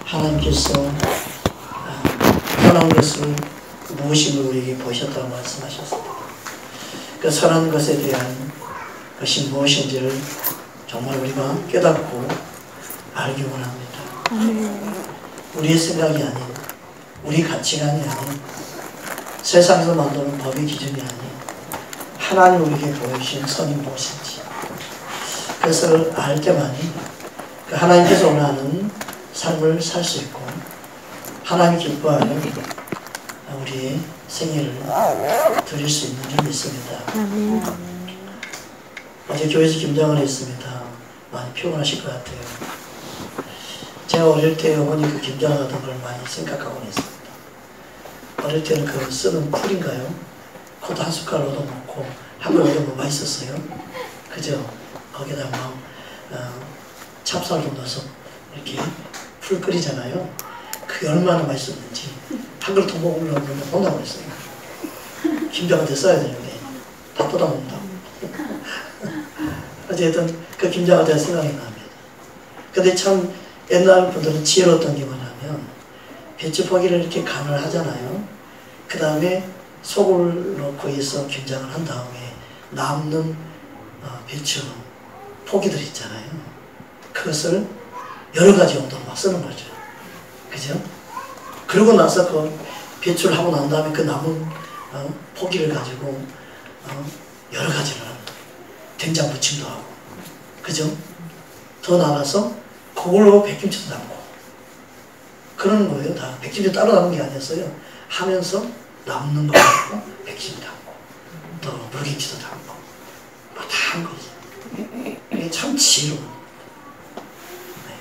하나님께서 선한 것을 무엇임을 우리에게 보셨다고 말씀하셨습니다. 그 선한 것에 대한 것이 무엇인지를 정말 우리가 깨닫고 알기 원합니다. 우리의 생각이 아닌, 우리 가치관이 아닌, 세상에서 만드는 법의 기준이 아닌 하나님 우리에게 보여주신 선이 무엇인지 그것을 알 때만이 그 하나님께서 원하는 삶을 살 수 있고 하나님 기뻐하는 우리의 생애를 드릴 수 있는 줄 믿습니다. 어제 교회에서 김장을 했습니다. 많이 피곤하실 것 같아요. 제가 어릴 때 어머니 그 김장하던 걸 많이 생각하곤 했습니다. 어릴 때는 그 쓰는 풀인가요? 그것도 한 숟갈 얻어먹고 한 번 얻어먹으면 맛있었어요. 그죠? 거기다 막 찹쌀도 넣어서 이렇게 풀 끓이잖아요. 그게 얼마나 맛있었는지 한 그릇 더 먹으려고 그러면 혼나고 있어요. 김장한테 써야 되는데 다 쏟아먹는다고. 어쨌든 그 김장할 때 생각이 납니다. 근데 참 옛날 분들은 지혜로웠던 게 뭐냐면 배추 포기를 이렇게 간을 하잖아요. 그 다음에 속을 넣고 해서 김장을 한 다음에 남는 배추 포기들 있잖아요. 그것을 여러 가지 용도로 막 쓰는 거죠. 그죠? 그러고 나서 그 배추를 하고 난 다음에 그 남은 포기를 가지고 여러 가지를 된장 무침도 하고, 그죠? 더 나아가서 그걸로 백김치도 담고 그러는 거예요. 다 백김치 따로 담는 게 아니었어요. 하면서 남는 거 담고 백김치 담고 또 물김치도 담고 뭐 다 한 거지. 이게 참 지혜로운. 네.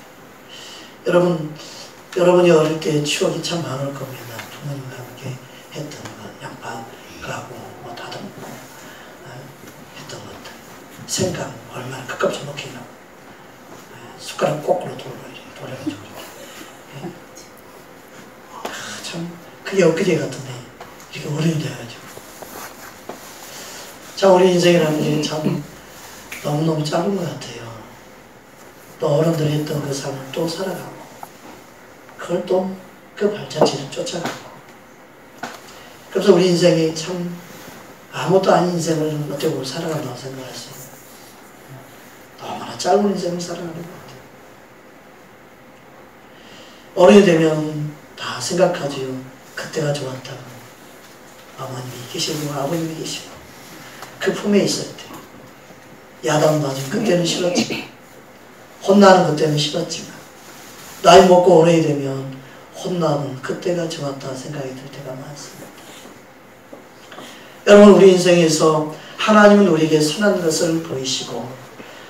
여러분이 어릴 때 추억이 참 많을 겁니다. 부모님과 함께 했던 양파 까고 뭐 다듬고 했던 것들. 생강 얼마나 가깝게 먹히려고 숟가락 거꾸로 돌려가지고 참 그게 엊그제 같은데 이렇게 어른이 돼가지고 참 우리 인생이라는 게 참 너무너무 짧은 것 같아요. 또 어른들이 했던 그 삶을 또 살아가고 그걸 또 그 발자취를 쫓아가고 그래서 우리 인생이 참 아무것도 아닌 인생을 어떻게 보면 살아간다고 생각했어요. 너무나 짧은 인생을 살아가는 것 같아요. 어른이 되면 다 생각하지요. 그때가 좋았다고. 어머님이 계시고 아버님이 계시고 그 품에 있을 때 야단 맞은 그때는 싫었지만 혼나는 그때는 싫었지만 나이 먹고 어른이 되면 혼나는 그때가 좋았다 생각이 들 때가 많습니다. 여러분 우리 인생에서 하나님은 우리에게 선한 것을 보이시고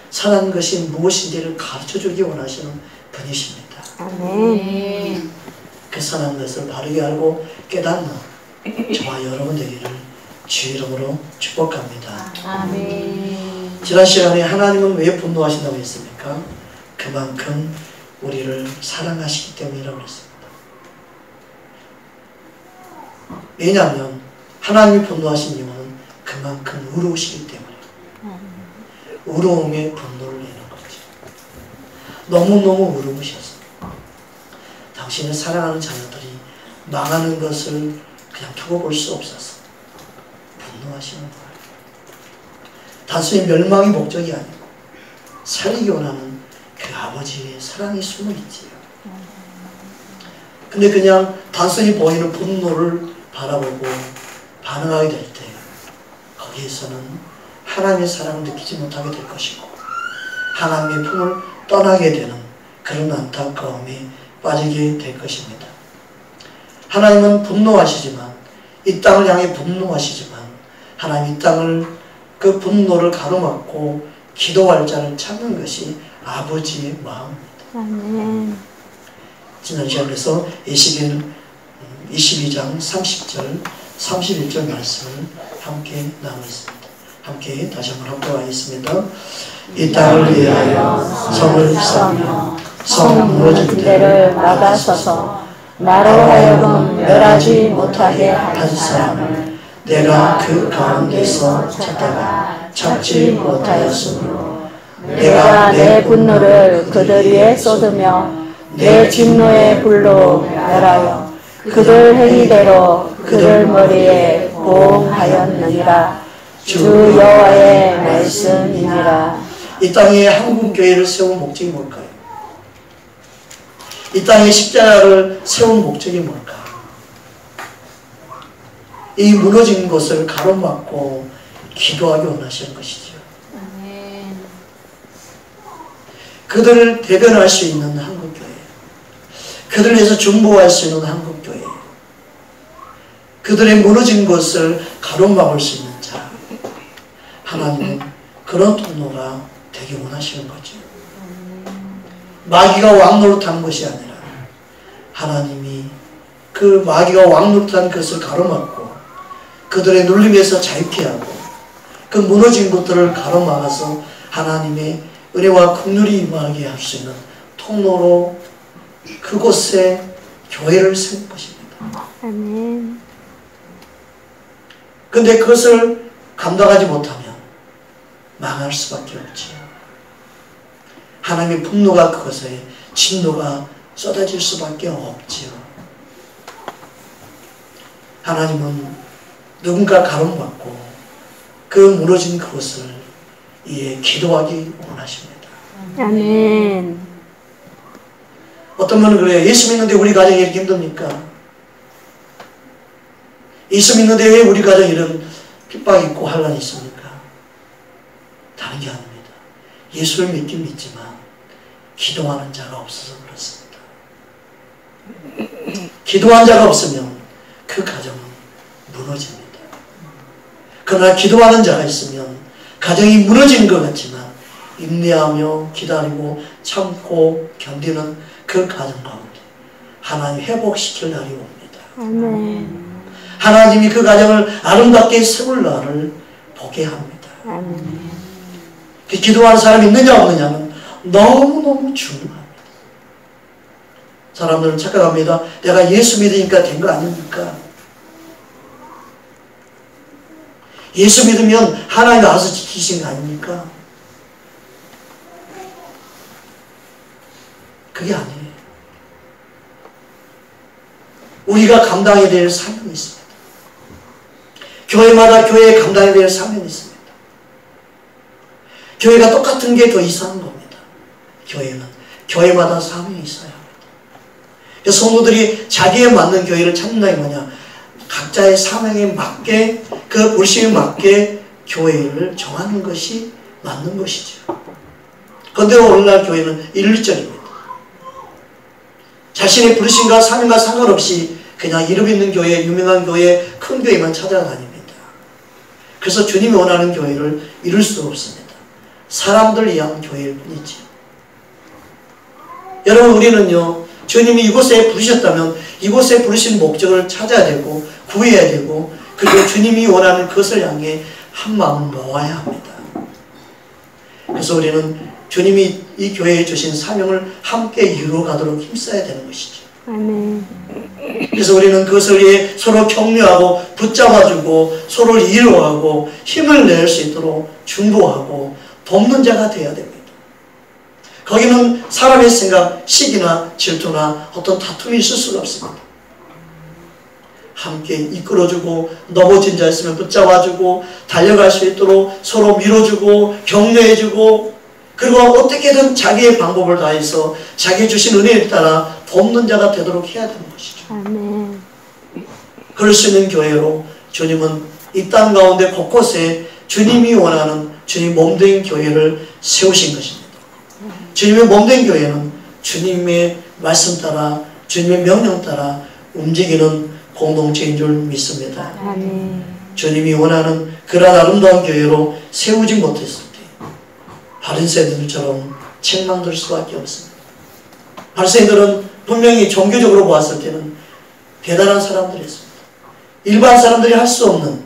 선한 것이 무엇인지를 가르쳐주기 원하시는 분이십니다. 아멘. 그 선한 것을 바르게 알고 깨닫는 저와 여러분 되기를 주의 이름으로 축복합니다. 아멘. 지난 시간에 하나님은 왜 분노하신다고 했습니까? 그만큼 우리를 사랑하시기 때문이라고 했습니다. 왜냐하면 하나님이 분노하신 이유는 그만큼 의로우시기 때문에 의로움에 분노를 내는 거죠. 너무너무 의로우셔서 당신의 사랑하는 자녀들이 망하는 것을 그냥 두고 볼 수 없어서 분노하시는 거예요. 단순히 멸망이 목적이 아니고 살리기 원하는 그 아버지의 사랑이 숨어있지요. 근데 그냥 단순히 보이는 분노를 바라보고 반응하게 될 때 거기에서는 하나님의 사랑을 느끼지 못하게 될 것이고 하나님의 품을 떠나게 되는 그런 안타까움에 빠지게 될 것입니다. 하나님은 분노하시지만 이 땅을 향해 분노하시지만 하나님 이 땅을 그 분노를 가로막고 기도할 자를 찾는 것이 아버지의 마음입니다. 아멘. 지난 시간에서 22장 30절 31절 말씀을 함께 나누겠습니다. 함께 다시 한번 합독하겠습니다. 이 땅을 위하여 성을 쌓으며 성 무너진 데를 막아서서 나로 하여금 멸하지 못하게 한 사람을 내가 그 가운데서 찾다가 찾지 못하였으므로 내가 내 분노를 그들 위에 쏟으며 내 진노의 불로 멸하여 그들 행위대로 그들 머리에 보응하였느니라. 주 여호와의 말씀이니라. 이 땅에 한국교회를 세운 목적이 뭘까요? 이 땅에 십자가를 세운 목적이 뭘까? 이 무너진 것을 가로막고 기도하기 원하시는 것이죠. 그들을 대변할 수 있는 한국교회, 그들을 위해서 중보할 수 있는 한국교회, 그들의 무너진 것을 가로막을 수 있는 자, 하나님은 그런 통로가 되기 원하시는 거죠. 마귀가 왕노릇한 것이 아니라 하나님이 그 마귀가 왕노릇한 것을 가로막고 그들의 눌림에서 자유케 하고 그 무너진 것들을 가로막아서 하나님의 은혜와 긍휼이 임하게 할 수 있는 통로로 그곳에 교회를 세운 것입니다. 아멘. 그런데 그것을 감당하지 못하면 망할 수밖에 없지요. 하나님의 분노가 그것에 진노가 쏟아질 수밖에 없지요. 하나님은 누군가 가로막고 그 무너진 그것을 이에 기도하기 원하십니다. 아멘. 어떤 분은 그래요. 예수 믿는데 우리 가정이 이렇게 힘듭니까? 예수 믿는데 왜 우리 가정에 이런 핍박이 있고 환란이 있습니까? 다른 게 아닙니다. 예수를 믿긴 믿지만 기도하는 자가 없어서 그렇습니다. 기도하는 자가 없으면 그 가정은 무너집니다. 그러나 기도하는 자가 있으면 가정이 무너지는 것 같지만 인내하며 기다리고 참고 견디는 그 가정 가운데 하나님 회복시킬 날이 옵니다. 아멘. 하나님이 그 가정을 아름답게 세울 날을 보게 합니다. 아멘. 그 기도하는 사람이 있느냐 없느냐는 너무너무 중요합니다. 사람들은 착각합니다. 내가 예수 믿으니까 된 거 아닙니까? 예수 믿으면 하나님 알아서 지키신 거 아닙니까? 그게 아니에요. 우리가 감당해야 될 사명이 있습니다. 교회마다 교회에 감당해야 될 사명이 있습니다. 교회가 똑같은 게 더 이상한 겁니다. 교회는 교회마다 사명이 있어야 합니다. 성도들이 자기에 맞는 교회를 찾는다는 게 뭐냐? 각자의 사명에 맞게 그 불신에 맞게 교회를 정하는 것이 맞는 것이죠. 그런데 오늘날 교회는 일률적입니다. 자신의 불신과 사명과 상관없이 그냥 이름 있는 교회, 유명한 교회, 큰 교회만 찾아다닙니다. 그래서 주님이 원하는 교회를 이룰 수 없습니다. 사람들 위한 교회일 뿐이지. 여러분, 우리는요, 주님이 이곳에 부르셨다면 이곳에 부르신 목적을 찾아야 되고 구해야 되고 그리고 주님이 원하는 그것을 향해 한 마음을 모아야 합니다. 그래서 우리는 주님이 이 교회에 주신 사명을 함께 이루어가도록 힘써야 되는 것이죠. 아멘. 그래서 우리는 그것을 위해 서로 격려하고 붙잡아주고 서로를 이루어가고 힘을 낼 수 있도록 중보하고 돕는 자가 되어야 됩니다. 거기는 사람의 생각, 시기나 질투나 어떤 다툼이 있을 수가 없습니다. 함께 이끌어주고 넘어진 자 있으면 붙잡아주고 달려갈 수 있도록 서로 밀어주고 격려해주고 그리고 어떻게든 자기의 방법을 다해서 자기 주신 은혜에 따라 돕는 자가 되도록 해야 되는 것이죠. 아멘. 그럴 수 있는 교회로 주님은 이 땅 가운데 곳곳에 주님이 원하는 주님 몸된 교회를 세우신 것입니다. 주님의 몸된 교회는 주님의 말씀 따라 주님의 명령 따라 움직이는 공동체인 줄 믿습니다. 아멘. 주님이 원하는 그런 아름다운 교회로 세우지 못했을 때 바리새인들처럼 책망될 수밖에 없습니다. 바리새인들은 분명히 종교적으로 보았을 때는 대단한 사람들이었습니다. 일반 사람들이 할 수 없는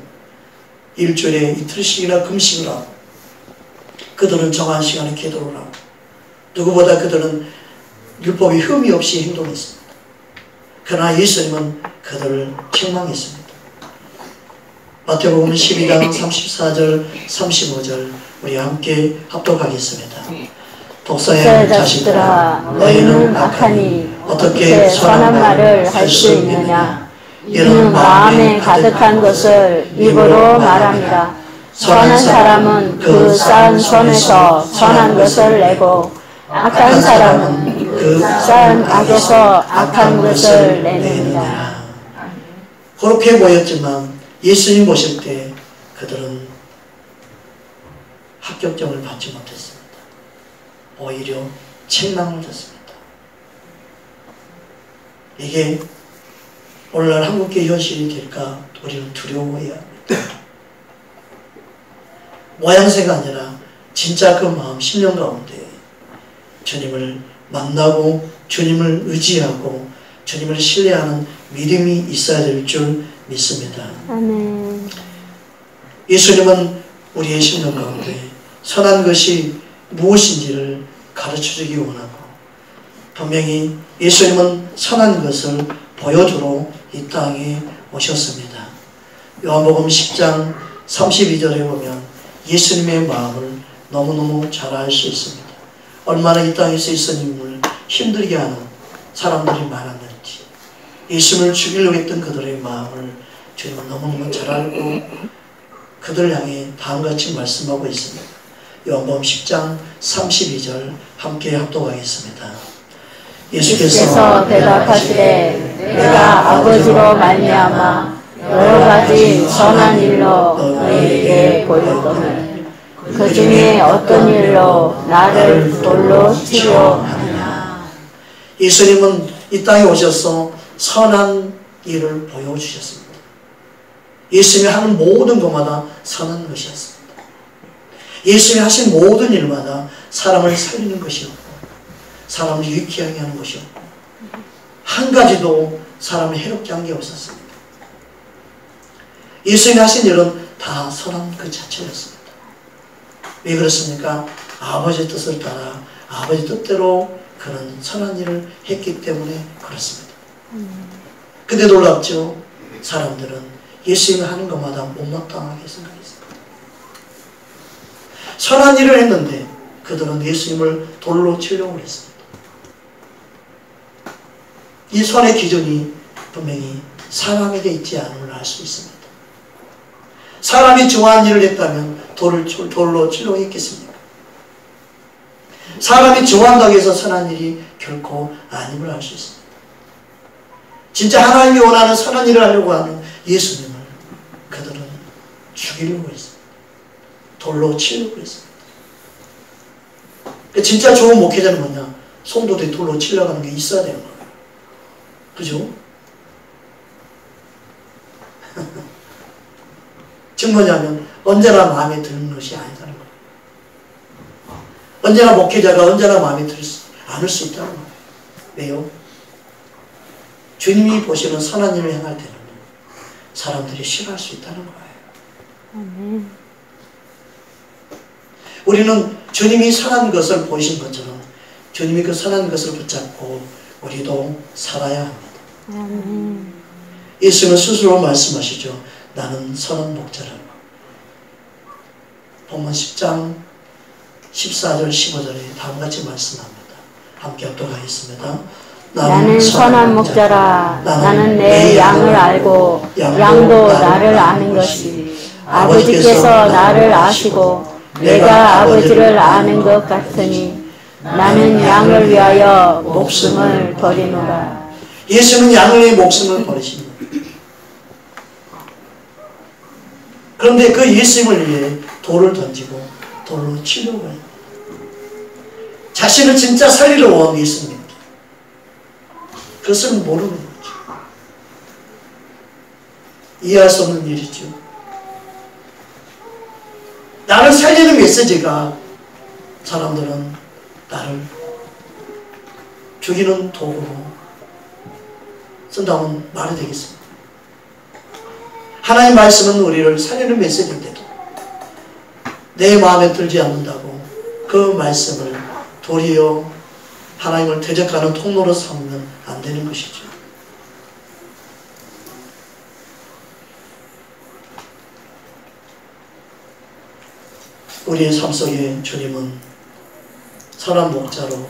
일주일에 이틀씩이나 금식을 하고 그들은 정한 시간에 기도를 하고 누구보다 그들은 율법이 흠이 없이 행동했습니다. 그러나 예수님은 그들을 책망했습니다. 마태복음 12장 34절 35절 우리 함께 합독하겠습니다. 독사의 자식들아 너희는 악하니 어떻게 선한 말을 할 수 있느냐. 이는 마음에 가득한 것을 입으로 말합니다. 선한 사람은 그 쌓은 손에서 선한 것을 내고 악한 사람은 그 쌓은 악에서 악한 것을 내느니라. 그렇게 보였지만 예수님 보실 때 그들은 합격점을 받지 못했습니다. 오히려 책망을 듣습니다. 이게 오늘날 한국교회 현실이 될까 우리는 두려워해야 합니다. 모양새가 아니라 진짜 그 마음, 심령 가운데 주님을 만나고 주님을 의지하고 주님을 신뢰하는 믿음이 있어야 될 줄 믿습니다. 아멘. 예수님은 우리의 심령 가운데 선한 것이 무엇인지를 가르쳐주기 원하고 분명히 예수님은 선한 것을 보여주러 이 땅에 오셨습니다. 요한복음 10장 32절에 보면 예수님의 마음을 너무너무 잘 알 수 있습니다. 얼마나 이 땅에서 예수님을 힘들게 하는 사람들이 많았는지 예수님을 죽이려고 했던 그들의 마음을 주님은 너무너무 잘 알고 그들 향해 다음같이 말씀하고 있습니다. 요한복음 10장 32절 함께 합독하겠습니다. 예수께서 대답하시되 내가 아버지로 말미암아 여러 가지 선한 일로 너희에게 보였거늘 그 중에 어떤 일로 나를 돌로 치료하느냐. 예수님은 이 땅에 오셔서 선한 일을 보여주셨습니다. 예수님이 하는 모든 것마다 선한 것이었습니다. 예수님이 하신 모든 일마다 사람을 살리는 것이었고 사람을 유쾌하게 하는 것이었고 한 가지도 사람을 해롭게 한 게 없었습니다. 예수님이 하신 일은 다 선한 그 자체였습니다. 왜 그렇습니까? 아버지의 뜻을 따라 아버지 뜻대로 그런 선한 일을 했기 때문에 그렇습니다. 근데 놀랍죠? 사람들은 예수님이 하는 것마다 못마땅하게 생각했습니다. 선한 일을 했는데 그들은 예수님을 돌로 치려고 했습니다. 이 선의 기준이 분명히 사람에게 있지 않음을 알 수 있습니다. 사람이 좋아하는 일을 했다면 돌로 치려고 했겠습니까? 사람이 좋아한다고 해서 선한 일이 결코 아님을 알 수 있습니다. 진짜 하나님이 원하는 선한 일을 하려고 하는 예수님을 그들은 죽이려고 했습니다. 돌로 치려고 했습니다. 진짜 좋은 목회자는 뭐냐? 성도들이 돌로 치려고 하는 게 있어야 되는 거예요. 그죠? 즉 뭐냐면 언제나 마음에 드는 것이 아니다는 거예요. 언제나 목회자가 언제나 마음에 들지 않을 수 있다는 거예요. 왜요? 주님이 보시는 선한 일을 행할 때는 사람들이 싫어할 수 있다는 거예요. 우리는 주님이 선한 것을 보이신 것처럼 주님이 그 선한 것을 붙잡고 우리도 살아야 합니다. 예수님은 스스로 말씀하시죠. 나는 선한 목자라고. 본문 10장 14절 15절에 다음같이 말씀합니다. 함께 합독하겠습니다. 나는 선한 목자라. 나는 내 양을 알고 양도 나를 아는 것이 아버지께서 나를 아시고 내가 아버지를 아는 것 같으니 나는 양을 위하여 목숨을 버리노라. 예수는 양을 위해 목숨을 버리십니다. 그런데 그 예수님을 위해 돌을 던지고 돌로 치려고 해요. 자신을 진짜 살리러 온 예수님입니다. 그것을 모르는 거죠. 이해할 수 없는 일이죠. 나를 살리는 메시지가 사람들은 나를 죽이는 도구로 쓴다면 말이 되겠습니다. 하나님 말씀은 우리를 살리는 메시지인데도 내 마음에 들지 않는다고 그 말씀을 도리어 하나님을 대적하는 통로로 삼으면 안 되는 것이죠. 우리의 삶 속에 주님은 선한 목자로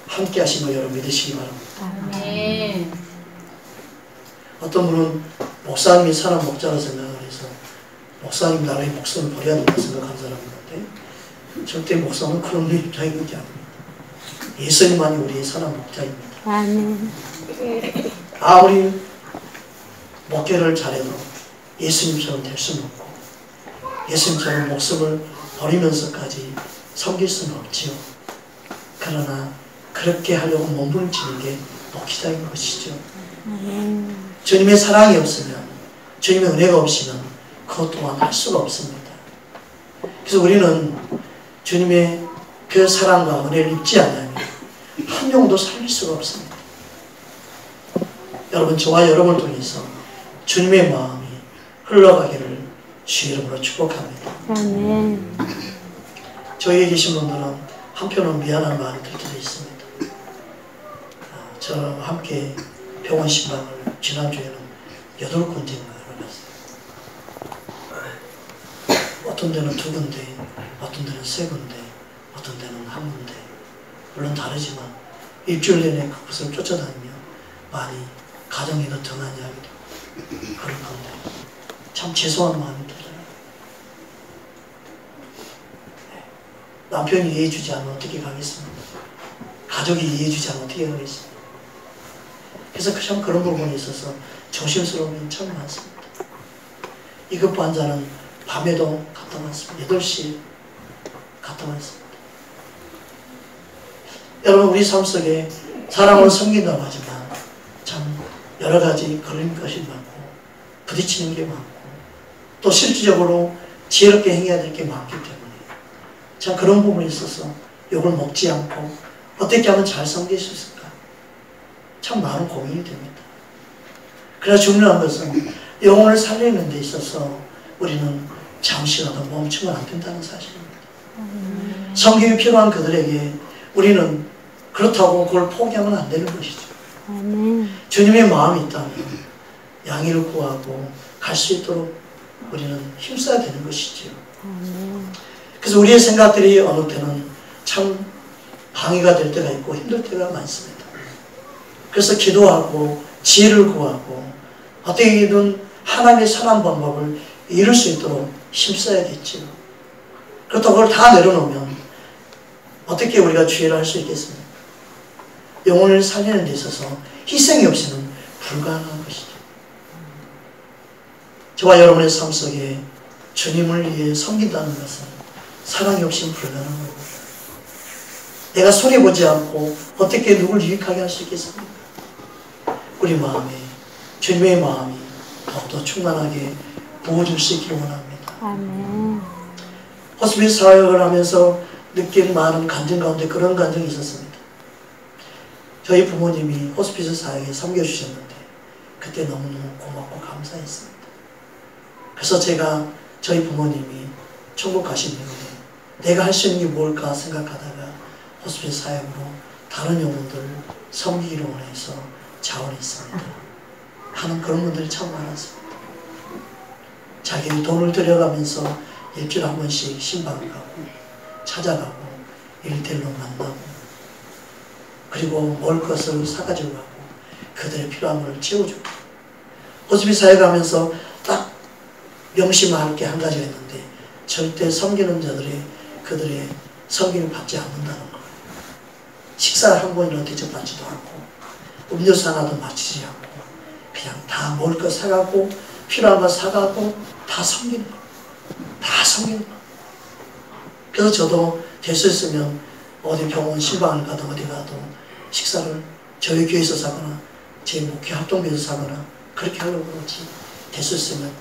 함께 하신 거 여러분 믿으시기 바랍니다. 아멘. 어떤 분은 목사님이 선한 목자라 생각을 해서 목사님 나라의 목숨을 버려야 된다고 생각하는 사람이 있는데 절대 목사는 그런 입장이 있는 게 아닙니다. 예수님만이 우리의 선한 목자입니다. 아멘. 아무리 목회를 잘해도 예수님처럼 될 수는 없고 예수님처럼 목숨을 버리면서까지 섬길 수는 없지요. 그러나 그렇게 하려고 몸부림치는 게 목회자인 것이죠. 주님의 사랑이 없으면 주님의 은혜가 없으면 그것 또한 할 수가 없습니다. 그래서 우리는 주님의 그 사랑과 은혜를 입지 않으면 한 영도 살릴 수가 없습니다. 여러분 저와 여러분을 통해서 주님의 마음이 흘러가기를 주의 이름으로 축복합니다. 아멘. 저희에 계신 분들은 한편으로 미안한 마음이 들 때도 있습니다. 저와 함께 병원 신방을 지난주에는 8군데인가 갔어요. 어떤 데는 2군데, 어떤 데는 3군데, 어떤 데는 1군데. 물론 다르지만 일주일 내내 그곳을 쫓아다니며 많이 가정에도 등한 이야기도 그럴 건데 참 죄송한 마음이 들어요. 남편이 이해해주지 않으면 어떻게 가겠습니까? 가족이 이해해주지 않으면 어떻게 가겠습니까? 그래서 참 그런 부분에 있어서 조심스러움이 참 많습니다. 이 급부 환자는 밤에도 갔다 왔습니다. 8시에 갔다 왔습니다. 여러분 우리 삶 속에 사랑으로 섬긴다고 하지만 참 여러 가지 걸린 것이 많고 부딪히는 게 많고 또 실질적으로 지혜롭게 행해야 될 게 많기 때문에 참 그런 부분에 있어서 욕을 먹지 않고 어떻게 하면 잘 섬길 수 있을까 참 많은 고민이 됩니다. 그러나 중요한 것은 영혼을 살리는 데 있어서 우리는 잠시라도 멈추면 안 된다는 사실입니다. 섬김이 필요한 그들에게 우리는 그렇다고 그걸 포기하면 안 되는 것이죠. 주님의 마음이 있다면 양해를 구하고 갈 수 있도록 우리는 힘써야 되는 것이지요. 그래서 우리의 생각들이 어느 때는 참 방해가 될 때가 있고 힘들 때가 많습니다. 그래서 기도하고 지혜를 구하고 어떻게든 하나님의 선한 방법을 이룰 수 있도록 힘써야겠지요. 그렇다고 그걸 다 내려놓으면 어떻게 우리가 주의를 할 수 있겠습니까? 영혼을 살리는 데 있어서 희생이 없이는 불가능한 것이죠. 저와 여러분의 삶 속에 주님을 위해 섬긴다는 것은 사랑이 없이는 불가능한 겁니다. 내가 손해보지 않고 어떻게 누굴 유익하게 할 수 있겠습니까? 우리 마음에 주님의 마음이 더욱더 충만하게 부어줄 수 있기를 원합니다. 아멘. 호스피스 사역을 하면서 느낀 많은 간증 가운데 그런 간증이 있었습니다. 저희 부모님이 호스피스 사역에 섬겨주셨는데 그때 너무너무 고맙고 감사했습니다. 그래서 제가 저희 부모님이 천국 가신 이후에 내가 할 수 있는 게 뭘까 생각하다가 호스피스 사역으로 다른 영혼들을 섬기기를 원해서 자원했습니다. 하는 그런 분들이 참 많았습니다. 자기의 돈을 들여가면서 일주일에 한 번씩 신방을 가고 찾아가고 일대일로 만나고 그리고 먹을 것을 사가지고 가고 그들의 필요한 걸 채워주고 호스피스 사역하면서 딱 명심할 게 한 가지가 있는데 절대 섬기는 자들이 그들의 섬김을 받지 않는다는 거예요. 식사를 한 번이라도 대접받지도 않고 음료수 하나도 마치지 않고 그냥 다 먹을 것 사가고 필요한 거 사가고 다 섬기는 거예요. 다 섬기는 거예요. 그래서 저도 될 수 있으면 어디 병원 신방을 가든 어디 가도 식사를 저희 교회에서 사거나 제 목회 활동비에서 사거나 그렇게 하려고 그러지 될 수 있으면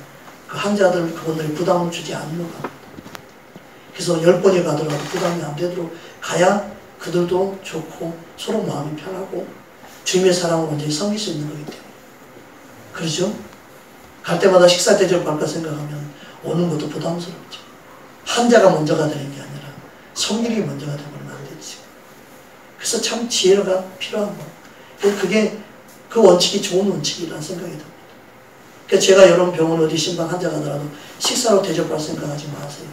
그 환자들 그분들이 부담을 주지 않는 것. 그래서 10번에 가더라도 부담이 안 되도록 가야 그들도 좋고 서로 마음이 편하고 주님의 사랑을 완전히 섬길 수 있는 거기 때문에. 그렇죠? 갈 때마다 식사 대접을 받을까 생각하면 오는 것도 부담스럽죠. 환자가 먼저가 되는 게 아니라 성길이 먼저가 되면 안 되지. 그래서 참 지혜가 필요한 거. 그게 그 원칙이 좋은 원칙이라는 생각이 듭니다. 그러니까 제가 여러분 병원 어디 신방 환자 가더라도 식사로 대접할 생각하지 마세요.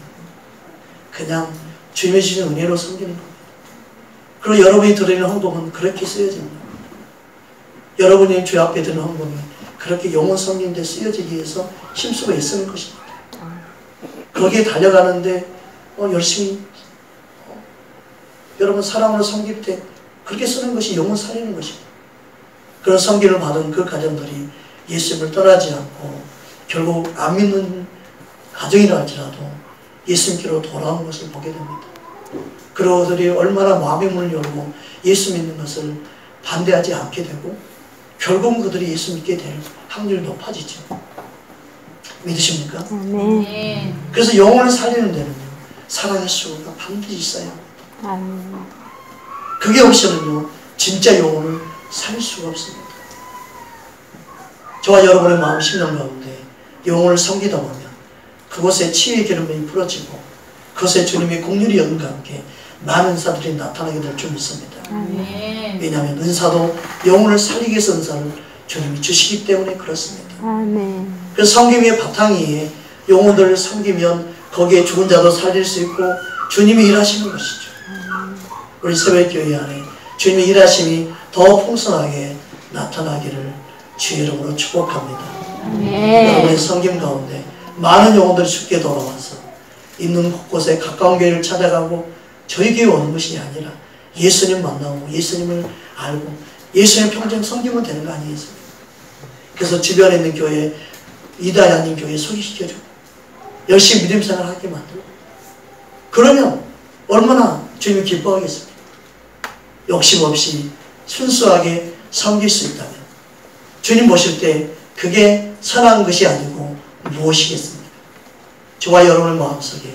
그냥 주님의 주신 은혜로 섬기는 겁니다. 그리고 여러분이 드리는 헌금은 그렇게 쓰여집니다. 여러분이 주 앞에 드리는 헌금이 그렇게 영혼 섬기는 데 쓰여지기 위해서 힘쓰고 애쓰는 것입니다. 거기에 달려가는데 열심히 여러분 사랑으로 섬길 때 그렇게 쓰는 것이 영혼 살리는 것입니다. 그런 섬김을 받은 그 가정들이 예수님을 떠나지 않고 결국 안 믿는 가정이라 할지라도 예수님께로 돌아오는 것을 보게 됩니다. 그리고 그들이 얼마나 마음의 문을 열고 예수 믿는 것을 반대하지 않게 되고 결국은 그들이 예수 믿게 될 확률이 높아지죠. 믿으십니까? 아멘. 그래서 영혼을 살리는 데는요, 사랑의 수가 반드시 있어야 합니다. 아멘. 그게 없이는요, 진짜 영혼을 살릴 수가 없습니다. 저와 여러분의 마음 심령 가운데 영혼을 섬기다 보면 그곳에 치유의 기름이 불어지고 그것에 주님의 공률이 연과 함께 많은 은사들이 나타나게 될 줄 믿습니다. 아멘. 왜냐하면 은사도 영혼을 살리기 위해서 은사를 주님이 주시기 때문에 그렇습니다. 아멘. 그래서 섬김의 바탕이 영혼들을 섬기면 거기에 죽은 자도 살릴 수 있고 주님이 일하시는 것이죠. 우리 새벽교회 안에 주님의 일하심이 더 풍성하게 나타나기를 주의 이름으로 축복합니다. 여러분의 섬김 가운데 많은 영혼들이 죽게 돌아와서 있는 곳곳에 가까운 교회를 찾아가고 저희 교회 오는 것이 아니라 예수님 만나고 예수님을 알고 예수님 평생 섬기면 되는 거 아니겠습니까? 그래서 주변에 있는 교회, 이다희 아닌 교회 소개시켜주고 열심히 믿음 생활하게 만들고 그러면 얼마나 주님이 기뻐하겠습니까? 욕심 없이 순수하게 섬길 수 있다면 주님 보실 때 그게 선한 것이 아니고 무엇이겠습니까? 저와 여러분의 마음속에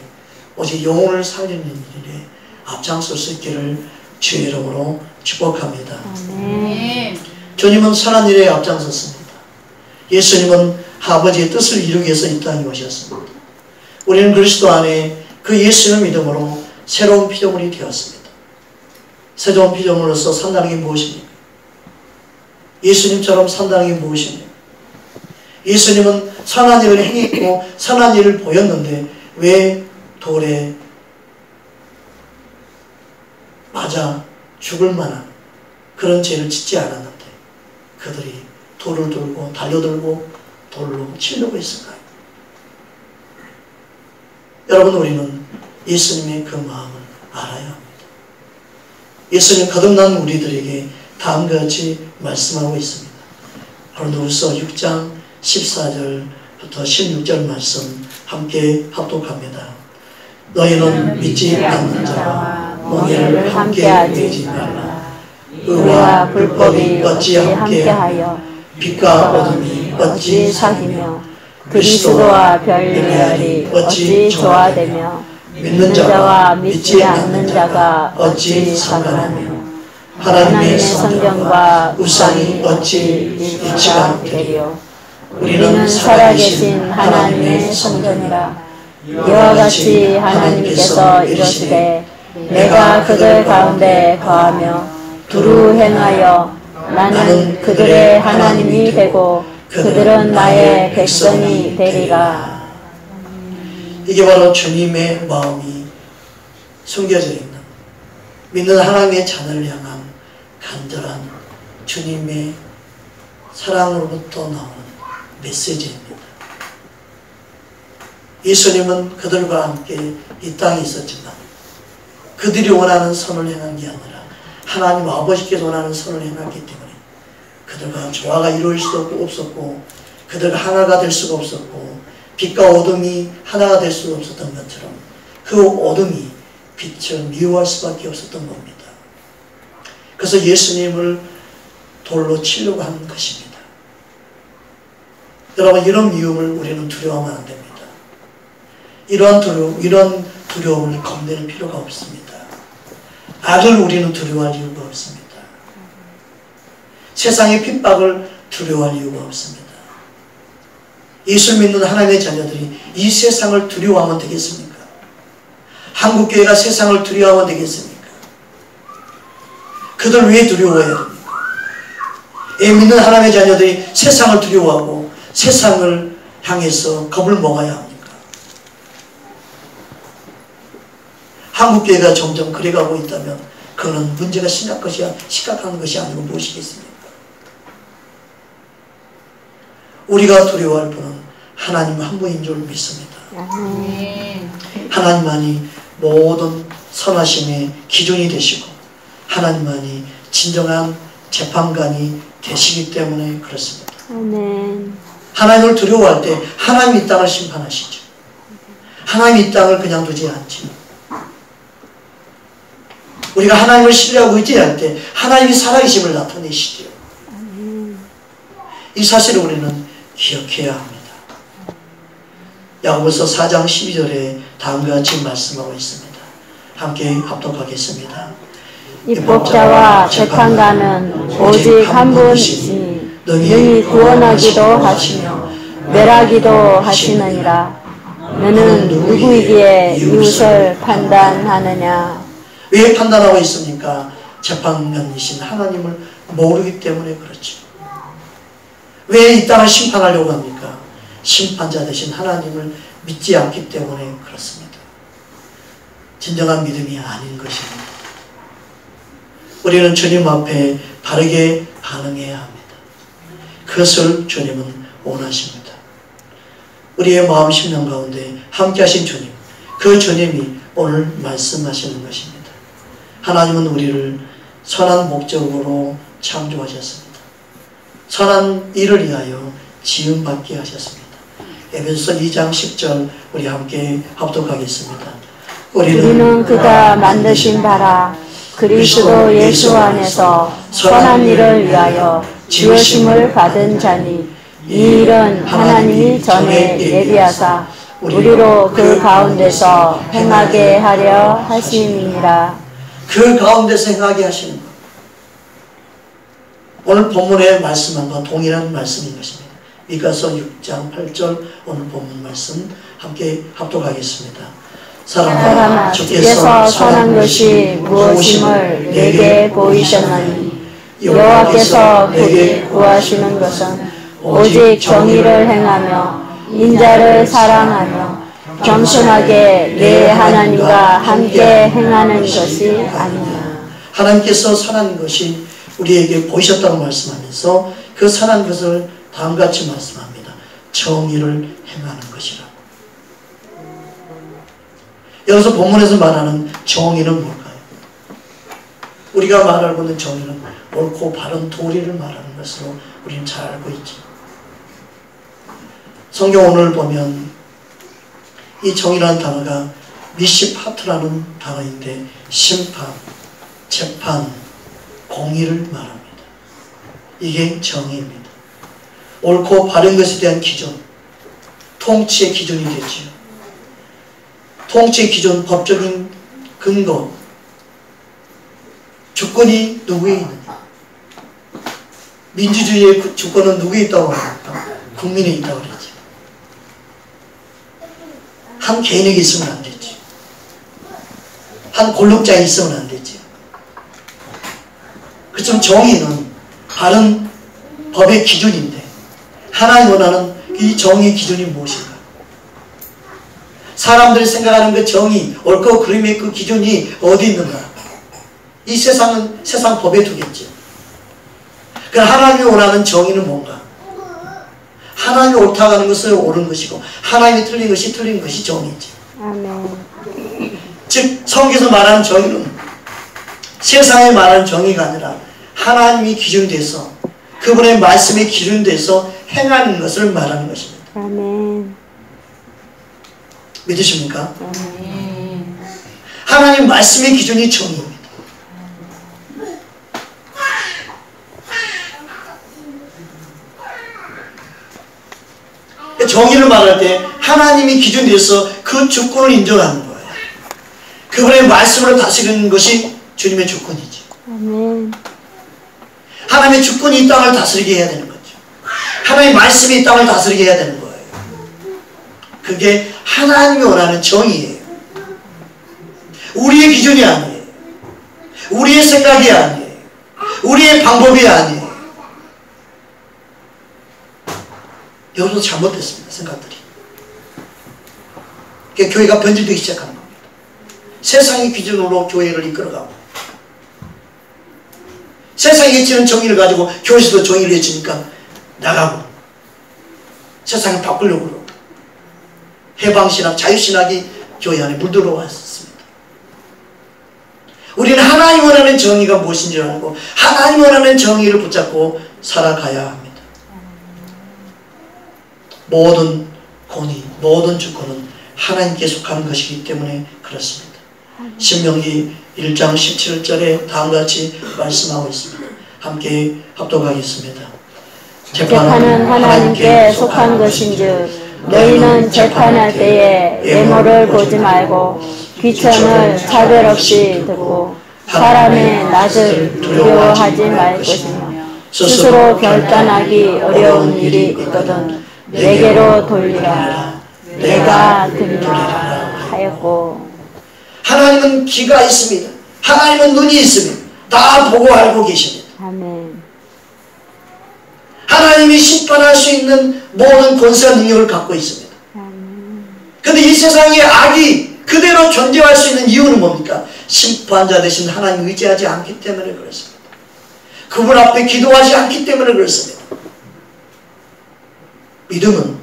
오직 영혼을 살리는 일에 앞장설 수 있기를 주의 이름으로 축복합니다. 아멘. 주님은 선한 일에 앞장섰습니다. 예수님은 아버지의 뜻을 이루기 위해서 이 땅에 오셨습니다. 우리는 그리스도 안에 그 예수님을 믿음으로 새로운 피조물이 되었습니다. 새로운 피조물로서 산다는 게 무엇입니까? 예수님처럼 산다는 게 무엇입니까? 예수님은 선한 일을 행했고 선한 일을 보였는데 왜 돌에 맞아 죽을 만한 그런 죄를 짓지 않았는데 그들이 돌을 들고 달려들고 돌로 치려고 했을까요? 여러분, 우리는 예수님의 그 마음을 알아야 합니다. 예수님 거듭난 우리들에게 다음과 같이 말씀하고 있습니다. 고린도후서 6장 14절부터 16절 말씀 함께 합독합니다. 너희는 믿지 않는 자와 멍에를 함께 내지 말라. 의와 불법이 어찌 함께하여 빛과 어둠이 어찌 사귀며 그리스도와 별리알이 어찌 조화되며 믿는 자와 믿지 않는 자가 어찌 상관하며 하나님의 성경과 우상이 어찌 일치가 되리요. 우리는 살아계신 하나님의 성전이라. 이와 같이 하나님께서 이르시되 내가 그들 가운데 거하며 두루 행하여 나는 그들의 하나님이 되고 그들은 나의 백성이 되리라. 이게 바로 주님의 마음이 숨겨져 있는 믿는 하나님의 자녀를 향한 간절한 주님의 사랑으로부터 나오는 메시지입니다. 예수님은 그들과 함께 이 땅에 있었지만 그들이 원하는 선을 행한 게 아니라 하나님 아버지께서 원하는 선을 행했기 때문에 그들과 조화가 이루어질 수도 없었고 그들과 하나가 될 수가 없었고 빛과 어둠이 하나가 될 수가 없었던 것처럼 그 어둠이 빛을 미워할 수밖에 없었던 겁니다. 그래서 예수님을 돌로 치려고 하는 것입니다. 여러분, 이런 미움을 우리는 두려워하면 안 됩니다. 이런 두려움을 겁내는 필요가 없습니다. 악을 우리는 두려워할 이유가 없습니다. 세상의 핍박을 두려워할 이유가 없습니다. 예수 믿는 하나님의 자녀들이 이 세상을 두려워하면 되겠습니까? 한국교회가 세상을 두려워하면 되겠습니까? 그들 왜 두려워해야 됩니까? 믿는 하나님의 자녀들이 세상을 두려워하고 세상을 향해서 겁을 먹어야 합니까? 한국교회가 점점 그래가고 있다면 그 그거는 문제가 심각한 것이 아니고 무엇이겠습니까? 우리가 두려워할 분은 하나님 한 분인 줄 믿습니다. 아멘. 하나님만이 모든 선하심의 기준이 되시고 하나님만이 진정한 재판관이 되시기 때문에 그렇습니다. 아멘. 하나님을 두려워할 때 하나님이 이 땅을 심판하시죠. 하나님이 이 땅을 그냥 두지 않죠. 우리가 하나님을 신뢰하고 의지할 때 하나님이 살아계심을 나타내시죠. 이 사실을 우리는 기억해야 합니다. 야고보서 4장 12절에 다음과 같이 말씀하고 있습니다. 함께 합독하겠습니다. 입법자와 재판관은 오직 한 분이시니 능히 구원하기도 하시며 멸하기도 하시느니라. 너는 누구이기에 이웃을 판단하느냐? 왜 판단하고 있습니까? 재판관이신 하나님을 모르기 때문에 그렇죠. 왜 이 땅을 심판하려고 합니까? 심판자 되신 하나님을 믿지 않기 때문에 그렇습니다. 진정한 믿음이 아닌 것입니다. 우리는 주님 앞에 바르게 반응해야 합니다. 그것을 주님은 원하십니다. 우리의 마음 심령 가운데 함께 하신 주님, 그 주님이 오늘 말씀하시는 것입니다. 하나님은 우리를 선한 목적으로 창조하셨습니다. 선한 일을 위하여 지음받게 하셨습니다. 에베소서 2장 10절 우리 함께 합독하겠습니다. 우리는 그가 만드신 바라 그리스도 예수 안에서 선한 일을 위하여 지으심을 받은 자니 이 일은 하나님이 전에 예비하사 우리로 그 가운데서 행하게 하려 하심이니라. 그 가운데서 행하게 하시는 것. 오늘 본문에 말씀한 것 동일한 말씀인 것입니다. 미가서 6장 8절 오늘 본문 말씀 함께 합독하겠습니다. 사람아 주께서 선한 것이 무엇임을 내게 보이셨나니 여호와께서 내게 구하시는 것은 오직 정의를 행하며 인자를 사랑하며 겸손하게 내 하나님과 함께 행하는 것이 아니냐. 하나님께서 선한 것이 우리에게 보이셨다고 말씀하면서 그 선한 것을 다음과 같이 말씀합니다. 정의를 행하는 것이라고. 여기서 본문에서 말하는 정의는 뭘까요? 우리가 말하고 있는 정의는 옳고 바른 도리를 말하는 것으로 우리는 잘 알고 있죠. 성경 오늘 보면 이 정의라는 단어가 미시파트라는 단어인데 심판, 재판, 공의를 말합니다. 이게 정의입니다. 옳고 바른 것에 대한 기준, 통치의 기준이 되지요. 통치의 기준, 법적인 근거, 주권이 누구에 있느냐? 민주주의의 주권은 누구에 있다고 합니까? 국민에 있다고 그러죠. 한 개인에게 있으면 안 되지. 한 권력자에 있으면 안 되지. 그렇지만 정의는 바른 법의 기준인데 하나님 원하는 이 정의의 기준이 무엇인가? 사람들이 생각하는 그 정의, 옳고 그름의 그 기준이 어디 있는가? 이 세상은 세상 법에 두겠죠. 그럼 하나님이 원하는 정의는 뭔가? 하나님이 옳다고 하는 것은 옳은 것이고 하나님이 틀린 것이 틀린 것이 정의지. 아멘. 즉 성경에서 말하는 정의는 세상에 말하는 정의가 아니라 하나님이 기준돼서 그분의 말씀이 기준돼서 행하는 것을 말하는 것입니다. 아멘. 믿으십니까? 아멘. 하나님 말씀의 기준이 정의입니다. 정의를 말할 때 하나님이 기준돼서 그 주권을 인정하는 거예요. 그분의 말씀으로 다스리는 것이 주님의 주권이지. 아멘. 하나님의 주권이 이 땅을 다스리게 해야 되는 거죠. 하나님의 말씀이 이 땅을 다스리게 해야 되는 거예요. 그게 하나님이 원하는 정의예요. 우리의 기준이 아니에요. 우리의 생각이 아니에요. 우리의 방법이 아니에요. 여기서 잘못됐습니다. 생각들이. 그러니까 교회가 변질되기 시작하는 겁니다. 세상의 기준으로 교회를 이끌어가고 세상이 외치는 정의를 가지고 교회에서도 정의를 외치니까 나가고 세상을 바꾸려고 그러고 해방신학, 자유신학이 교회 안에 물들어왔습니다. 우리는 하나님 원하는 정의가 무엇인지를 알고 하나님 원하는 정의를 붙잡고 살아가야 합니다. 모든 권위, 모든 주권은 하나님께 속하는 것이기 때문에 그렇습니다. 신명기 1장 17절에 다음과 같이 말씀하고 있습니다. 함께 합독하겠습니다. 재판은 하나님께 속한 것인즉 너희는 재판할 때에 외모를 보지 말고 귀천을 차별 없이 듣고 사람의 낯을 두려워하지 말 것이며 스스로 결단하기 어려운 일이 있거든 내게로 돌리라 내가 들리라 하였고. 하나님은 귀가 있습니다. 하나님은 눈이 있습니다. 다 보고 알고 계십니다. 아멘. 하나님이 심판할 수 있는 모든 권세와 능력을 갖고 있습니다. 그런데 이 세상에 악이 그대로 존재할 수 있는 이유는 뭡니까? 심판자 되신 하나님 의지하지 않기 때문에 그렇습니다. 그분 앞에 기도하지 않기 때문에 그렇습니다. 믿음은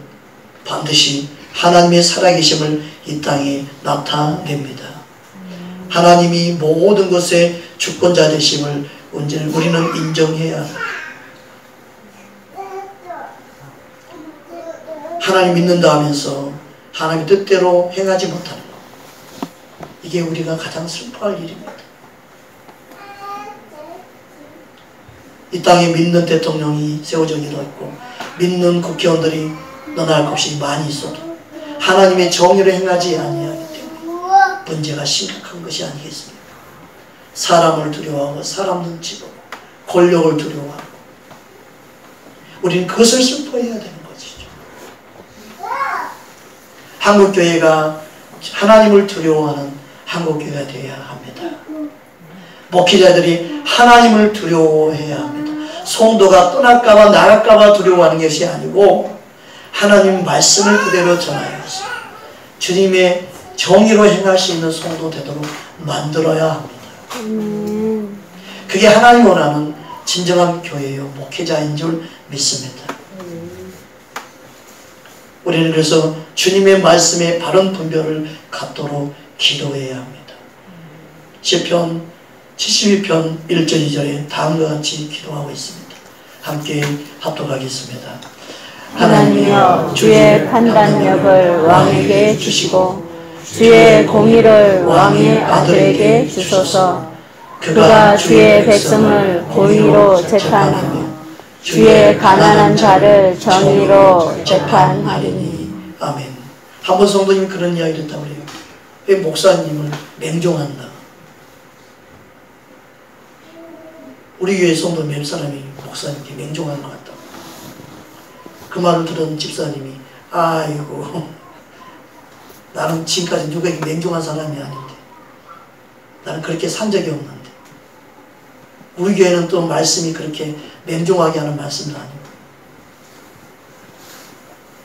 반드시 하나님의 살아계심을 이 땅에 나타냅니다. 하나님이 모든 것의 주권자 되심을 우리는 인정해야 합니다. 하나님 믿는다 하면서 하나님의 뜻대로 행하지 못하는 것, 이게 우리가 가장 슬퍼할 일입니다. 이 땅에 믿는 대통령이 세워지기도 했고 믿는 국회의원들이 너나 할 것이 많이 있어도 하나님의 정의를 행하지 아니하기 때문에 문제가 심각한 것이 아니겠습니까? 사람을 두려워하고 사람 눈치 보고 권력을 두려워하고 우리는 그것을 슬퍼해야 되는 것이죠. 한국교회가 하나님을 두려워하는 한국교회가 되어야 합니다. 목회자들이 하나님을 두려워해야 합니다. 성도가 떠날까봐 나갈까봐 두려워하는 것이 아니고 하나님 말씀을 그대로 전하여서 주님의 정의로 행할 수 있는 성도 되도록 만들어야 합니다. 그게 하나님 원하는 진정한 교회요 목회자인 줄 믿습니다. 우리는 그래서 주님의 말씀에 바른 분별을 갖도록 기도해야 합니다. 시편 72편 1절 2절에 다음과 같이 기도하고 있습니다. 함께 합독하겠습니다. 하나님이여 주의 판단력을 왕에게 주시고 주의 공의를 왕의 아들에게 주소서. 그가 주의 백성을 공의로 재판하며 주의 가난한 자를 정의로 재판하리니. 아멘. 한 번 성도님이 그런 이야기를 했다고 그래요. 왜 목사님을 맹종한다. 우리 교회 성도 몇 사람이 목사님께 맹종하는 것 같다. 그 말을 들은 집사님이 아이고 나는 지금까지 누구에게 맹종한 사람이 아닌데 나는 그렇게 산 적이 없는데 우리 교회는 또 말씀이 그렇게 맹종하게 하는 말씀은 아니고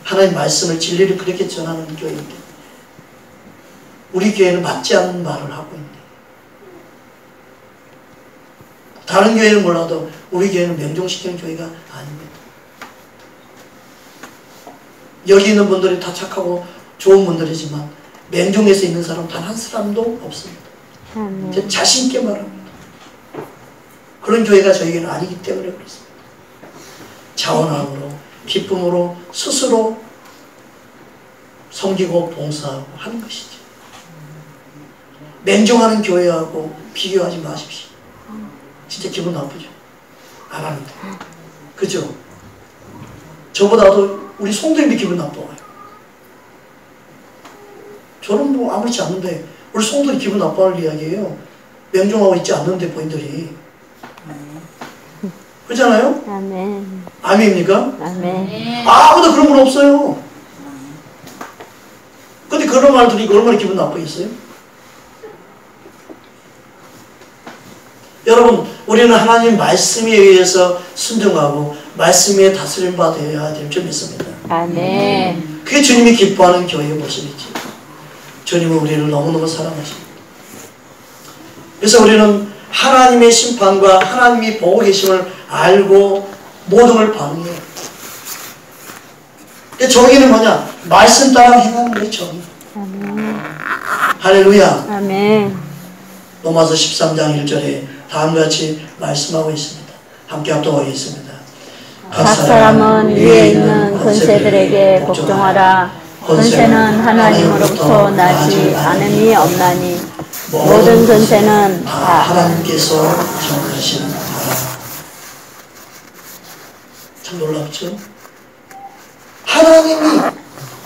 하나님 말씀을 진리를 그렇게 전하는 교회인데 우리 교회는 맞지 않는 말을 하고 있네. 다른 교회는 몰라도 우리 교회는 맹종시키는 교회가 아닙니다. 여기 있는 분들이 다 착하고 좋은 분들이지만 맹종에서 있는 사람 단 한 사람도 없습니다. 제 자신 있게 말합니다. 그런 교회가 저에게는 아니기 때문에 그렇습니다. 자원함으로 기쁨으로 스스로 섬기고 봉사하고 하는 것이죠. 맹종하는 교회하고 비교하지 마십시오. 진짜 기분 나쁘죠? 안 합니다. 그죠? 저보다도 우리 성도님이 기분 나빠요. 저는 뭐 아무렇지 않는데 우리 성도들이 기분 나빠할 이야기예요. 맹종하고 있지 않는데 본인들이. 그렇잖아요? 아멘. 아멘입니까? 아멘. 아무도 그런 분 없어요. 근데 그런 말 들으니까 얼마나 기분 나쁘겠어요? 여러분, 우리는 하나님 말씀에 의해서 순종하고 말씀에 다스림 받아야 될 줄 믿습니다. 아멘. 그게 주님이 기뻐하는 교회의 모습이지. 주님은 우리를 너무너무 사랑하십니다. 그래서 우리는 하나님의 심판과 하나님이 보고 계심을 알고 모든 걸 반응해요. 정의는 뭐냐? 말씀 따라 행하는 게 정의. 아멘. 할렐루야. 아멘. 로마서 13장 1절에 다음과 같이 말씀하고 있습니다. 함께 합독하겠습니다. 각 사람은 위에 있는 권세들에게 복종하라. 권세는 하나님으로부터 나지 않음이 없나니 모든 권세는 다 하나님께서 정하시는 바라. 참 놀랍죠? 하나님이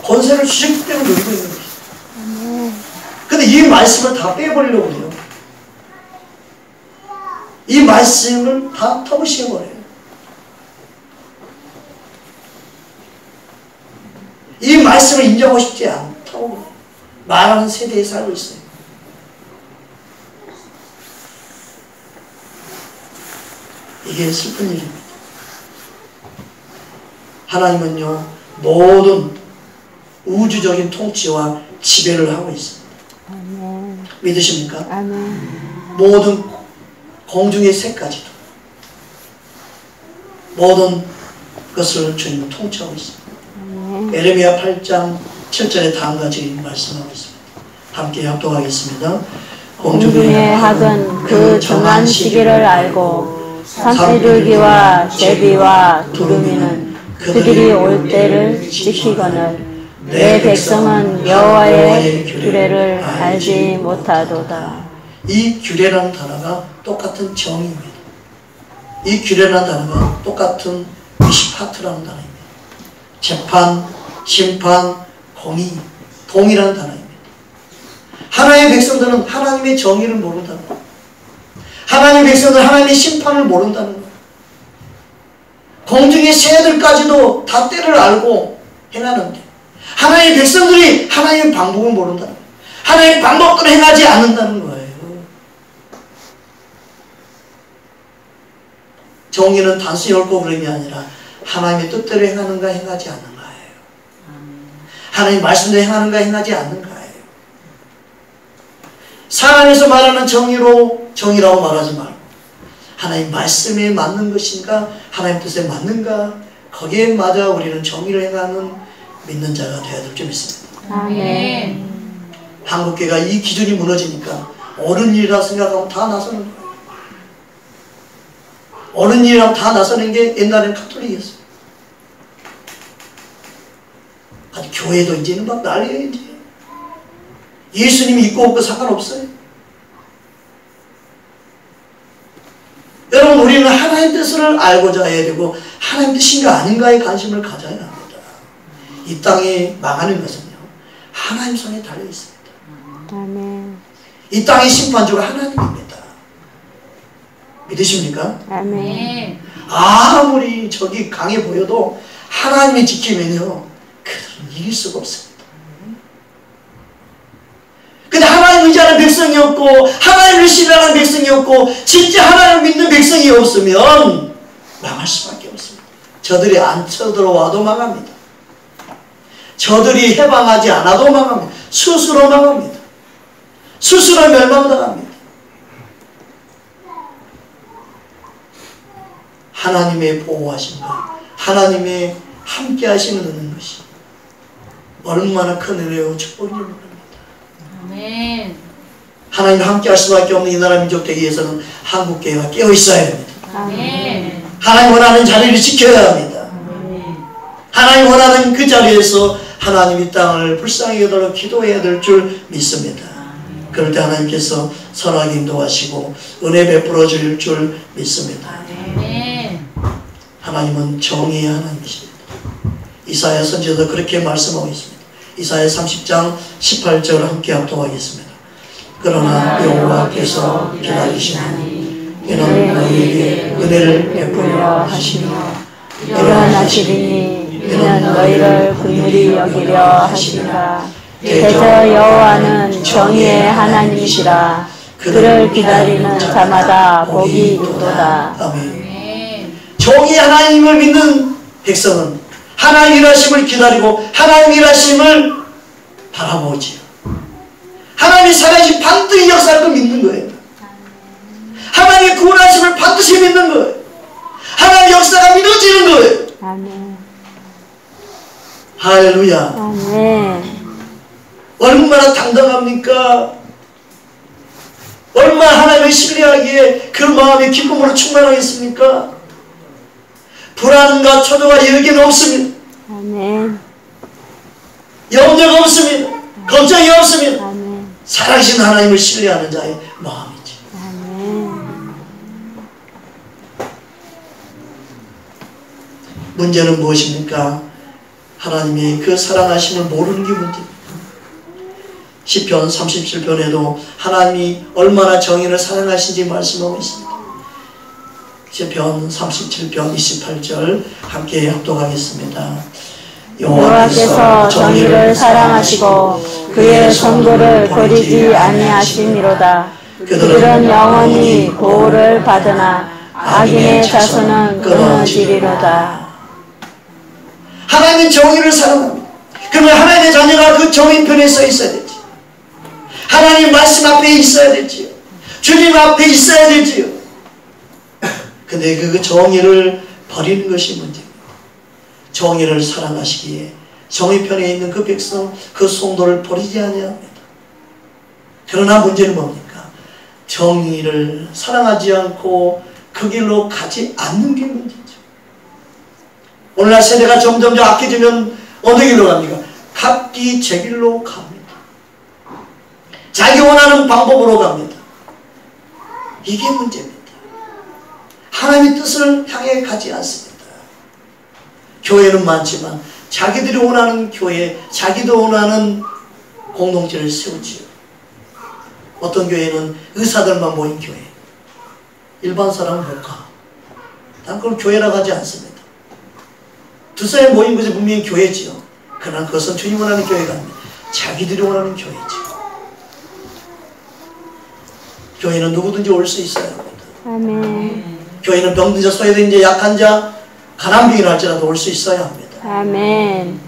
권세를 주셨기 때문에 누리고 있는 것이죠. 근데 이 말씀을 다 빼버리려고 해요. 이 말씀을 다 터부시해버려요. 이 말씀을 인정하고 싶지 않다고 말하는 세대에 살고 있어요. 이게 슬픈 일입니다. 하나님은요, 모든 우주적인 통치와 지배를 하고 있습니다. 아멘. 믿으십니까? 아멘. 모든 공중의 새까지도 모든 것을 주님은 통치하고 있습니다. 에레미야 8장 7절에 다음과 같이 말씀하고 있습니다. 함께 합독하겠습니다. 공중의 학은 그 정한 시기를 알고 산비둘기와 제비와 두루미는 그들이 올 때를 지키거늘 내 백성은 여호와의 규례를 알지 못하도다. 이 규례라는 단어가 똑같은 정의입니다. 이 규례라는 단어가 똑같은 미시파트라는 단어입니다. 재판, 심판, 공의, 동이라는 단어입니다. 하나님의 백성들은 하나님의 정의를 모른다는 거예요. 하나님의 백성들은 하나님의 심판을 모른다는 거예요. 공중의 새들까지도 다 때를 알고 행하는데 하나님의 백성들이 하나님의 방법을 모른다는 거예요. 하나님의 방법대로 행하지 않는다는 거예요. 정의는 단순히 옳고 그름이 아니라 하나님의 뜻대로 행하는가 행하지 않는가예요. 하나님의 말씀대로 행하는가 행하지 않는가예요. 사람에서 말하는 정의라고 말하지 말고 하나님 말씀에 맞는 것인가 하나님 뜻에 맞는가 거기에 맞아 우리는 정의를 행하는 믿는 자가 되어야 될 줄 믿습니다. 아멘. 한국교회가 이 기준이 무너지니까 옳은 일이라 생각하면 다 나서는 거예요. 옳은 일이라고 다 나서는 게 옛날에는 카톨릭이었어요. 아주 교회도 이제는 막 난리예요. 이제 예수님이 있고 없고 상관없어요. 여러분 우리는 하나님 뜻을 알고자 해야 되고 하나님 뜻인가 아닌가에 관심을 가져야 합니다. 이 땅이 망하는 것은요 하나님 손에 달려 있습니다. 아멘. 이 땅의 심판주가 하나님입니다. 믿으십니까? 아멘. 아무리 적이 강해 보여도 하나님이 지키면요 그들은 이길 수가 없습니다. 근데 하나님 의지하는 백성이 없고 하나님을 신뢰하는 백성이 없고 진짜 하나님을 믿는 백성이 없으면 망할 수밖에 없습니다. 저들이 안 쳐들어와도 망합니다. 저들이 해방하지 않아도 망합니다. 스스로 망합니다. 스스로 멸망당합니다. 하나님의 보호하심과 하나님의 함께 하심을 듣는 것이 얼마나 큰 은혜요 축복인지 모릅니다. 아멘. 하나님 함께 할 수밖에 없는 이 나라 민족 되기 위해서는 한국교회가 깨어 있어야 합니다. 아멘. 하나님 원하는 자리를 지켜야 합니다. 아멘. 하나님 원하는 그 자리에서 하나님 이 땅을 불쌍히 여기도록 기도해야 될 줄 믿습니다. 그럴 때 하나님께서 선하게 인도하시고 은혜 베풀어 줄 줄 믿습니다. 아멘. 하나님은 정의의 하나님이십니다. 이사야 선지자도 그렇게 말씀하고 있습니다. 이사야 30장 18절 함께 합독하겠습니다. 그러나 여호와께서 기다리시나니 이는 너희에게 은혜를 베풀려 하시며 일어나시리니 이는 너희를 긍휼히 여기려 하시리라. 대저 여호와는 정의의 하나님이시라. 그를 기다리는 자마다 복이 있도다. 아멘. 정의의 하나님을 믿는 백성은 하나님 일하심을 기다리고 하나님 일하심을 바라보지요. 하나님이 살아계신 반드시 역사를 믿는 거예요. 하나님의 구원하심을 반드시 믿는 거예요. 하나님의 역사가 믿어지는 거예요. 아멘. 할렐루야. 아멘. 얼마나 당당합니까? 얼마나 하나님을 신뢰하기에 그 마음이 기쁨으로 충만하겠습니까? 불안과 초조가 여기는 없습니다. 아멘. 염려가 없습니다. 걱정이 없습니다. 아멘. 살아계신 하나님을 신뢰하는 자의 마음이죠. 아멘. 문제는 무엇입니까? 하나님의 그 사랑하심을 모르는 게 문제입니다. 시편 37편에도 하나님이 얼마나 정의를 사랑하신지 말씀하고 있습니다. 시편 37편 28절 함께 합독하겠습니다. 여호와께서 정의를 사랑하시고 그의 선고를 버리지 아니하심이로다. 그들은 영원히 보호를 받으나 악인의 자손은 끊어지리로다. 하나님은 정의를 사랑합니다. 그러면 하나님의 자녀가 그 정의 편에 서 있어야 되지. 하나님 말씀 앞에 있어야 되지요. 주님 앞에 있어야 되지요. 근데 그 정의를 버리는 것이 문제입니다. 정의를 사랑하시기에 정의 편에 있는 그 백성, 그 성도를 버리지 아니합니다. 그러나 문제는 뭡니까? 정의를 사랑하지 않고 그 길로 가지 않는 게 문제죠. 오늘날 세대가 점점 악해지면 어느 길로 갑니까? 각기 제 길로 갑니다. 자기 원하는 방법으로 갑니다. 이게 문제입니다. 하나님의 뜻을 향해 가지 않습니다. 교회는 많지만 자기들이 원하는 교회, 자기도 원하는 공동체를 세우지요. 어떤 교회는 의사들만 모인 교회, 일반 사람은 못 가. 난 그걸 교회라고 하지 않습니다. 두 사람이 모인 것이 분명히 교회지요. 그러나 그것은 주님 원하는 교회가 아닙니다. 자기들이 원하는 교회지요. 교회는 누구든지 올 수 있어야 합니다. 아멘. 교회는 병든 자, 소외된 자, 약한 자, 가난병이라 할지라도 올 수 있어야 합니다. 아멘.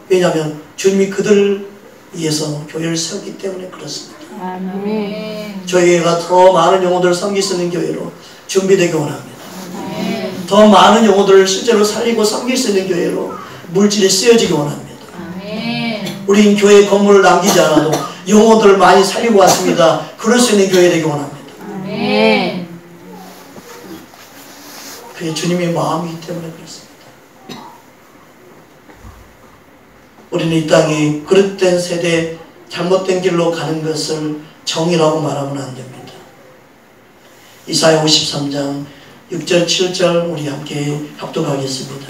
왜냐하면 주님이 그들을 위해서 교회를 세웠기 때문에 그렇습니다. 아멘. 저희가 더 많은 영혼들을 섬길 수 있는 교회로 준비되기 원합니다. 더 많은 영혼들을 실제로 살리고 섬길 수 있는 교회로 물질이 쓰여지기 원합니다. 우린 교회 건물을 남기지 않아도 영혼들을 많이 살리고 왔습니다. 그럴 수 있는 교회 되기 원합니다. 아멘. 그게 주님의 마음이기 때문에 그렇습니다. 우리는 이 땅에 그릇된 세대, 잘못된 길로 가는 것을 정의라고 말하면 안 됩니다. 이사야 53장 6절 7절 우리 함께 합독하겠습니다.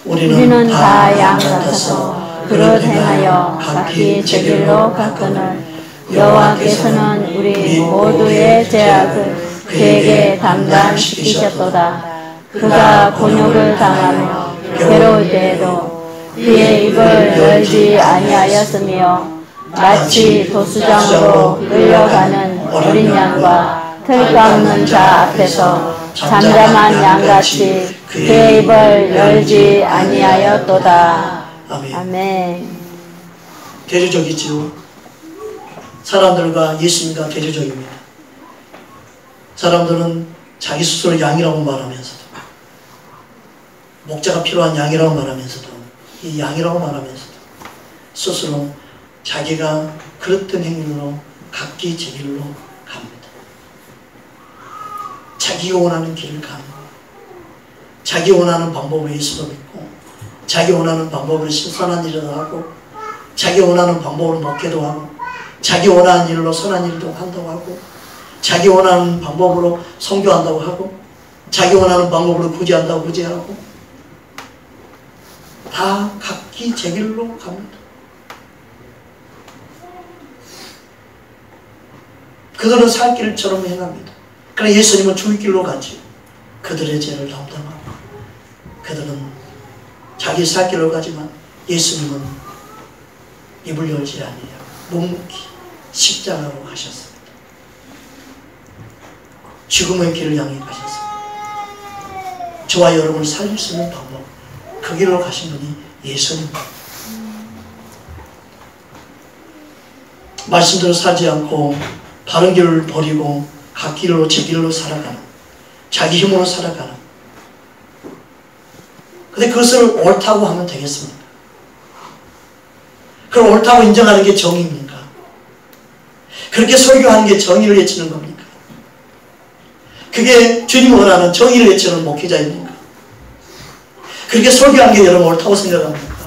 우리는 다 양 같아서 그릇 행하여 각기 제 길로 갔거늘 여호와께서는 우리 모두의 죄악을 그에게 담당시키셨도다. 그가 곤욕을 당하며 괴로울 때에도 그의 입을 열지 아니하였으며 마치 도수장으로 끌려가는 어린 양과 틀 깎는 자 앞에서 잠잠한 양같이 그의 입을 열지 아니하였도다. 아멘. 아멘. 대조적이지요. 사람들과 예수님과 대조적입니다. 사람들은 자기 스스로 양이라고 말하면서도, 목자가 필요한 양이라고 말하면서도, 이 양이라고 말하면서도 스스로 자기가 그릇된 행위로 각기 제 길로 갑니다. 자기가 원하는 길을 가는, 자기 원하는 방법으로 예수도 믿고, 자기 원하는 방법으로 신선한 일을 하고, 자기 원하는 방법으로 목회도 하고, 자기 원하는 일로 선한 일도 한다고 하고, 자기 원하는 방법으로 선교한다고 하고, 자기 원하는 방법으로 구제한다고 구제하고, 다 각기 제 길로 갑니다. 그들은 살 길처럼 행합니다. 그러나 예수님은 줄 길로 가지. 그들의 죄를 담당하고, 그들은 자기 살 길로 가지만 예수님은 입을 열지 아니하고 묵묵히 십자가로 가셨습니다. 죽음의 길을 향해 가셨습니다. 저와 여러분을 살릴 수 있는 방법, 그 길로 가신 분이 예수님입니다. 말씀대로 살지 않고 바른 길을 버리고 각 길로 제 길로 살아가는, 자기 힘으로 살아가는. 근데 그것을 옳다고 하면 되겠습니까? 그걸 옳다고 인정하는 게 정의입니까? 그렇게 설교하는 게 정의를 외치는 겁니까? 그게 주님 원하는 정의를 외치는 목회자입니까? 그렇게 설교하는 게 여러분 옳다고 생각합니까?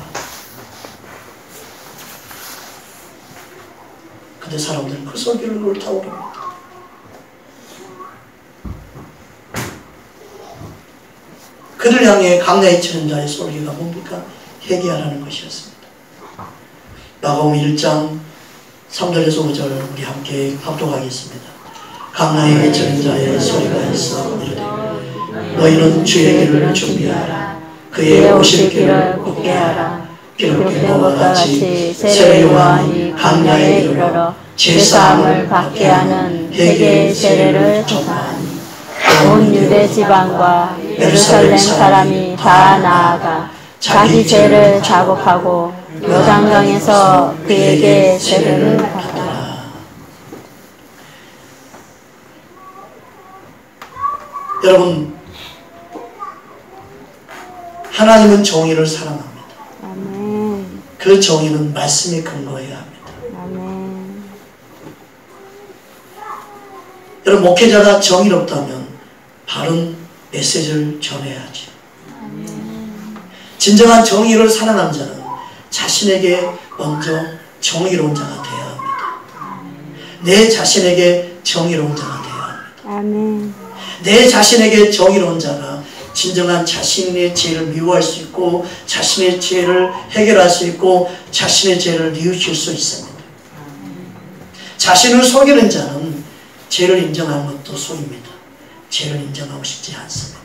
근데 사람들은 그 설교를 옳다고 합니다. 그를 향해 강야에 치는 자의 소리가 뭡니까? 회개하라는 것이었습니다. 마가복음 1장 3절에서 5절 우리 함께 합독하겠습니다. 강야에 치는 자의 소리가 있어 이르되 너희는 주의 길을 준비하라. 그의 오실 길을 굽게 하라. 기록된 것과 같이 세례 요한이 강야에 이르러 제사함을 받게 하는 회개의 세례를 전하니 온 유대 지방과 예루살렘 사람이 다 나아가 자기 죄를 자복하고 요단강에서 그에게 세례를 받더라. 여러분, 하나님은 정의를 사랑합니다. 아멘. 그 정의는 말씀에 근거해야 합니다. 아멘. 여러분, 목회자가 정의롭다면 바른 메시지를 전해야지. 진정한 정의를 사랑하는 자는 자신에게 먼저 정의로운 자가 되어야 합니다. 내 자신에게 정의로운 자가 되어야 합니다. 아멘. 내 자신에게 정의로운 자가 진정한 자신의 죄를 미워할 수 있고 자신의 죄를 해결할 수 있고 자신의 죄를 뉘우칠 수 있습니다. 자신을 속이는 자는 죄를 인정하는 것도 속입니다. 죄를 인정하고 싶지 않습니다.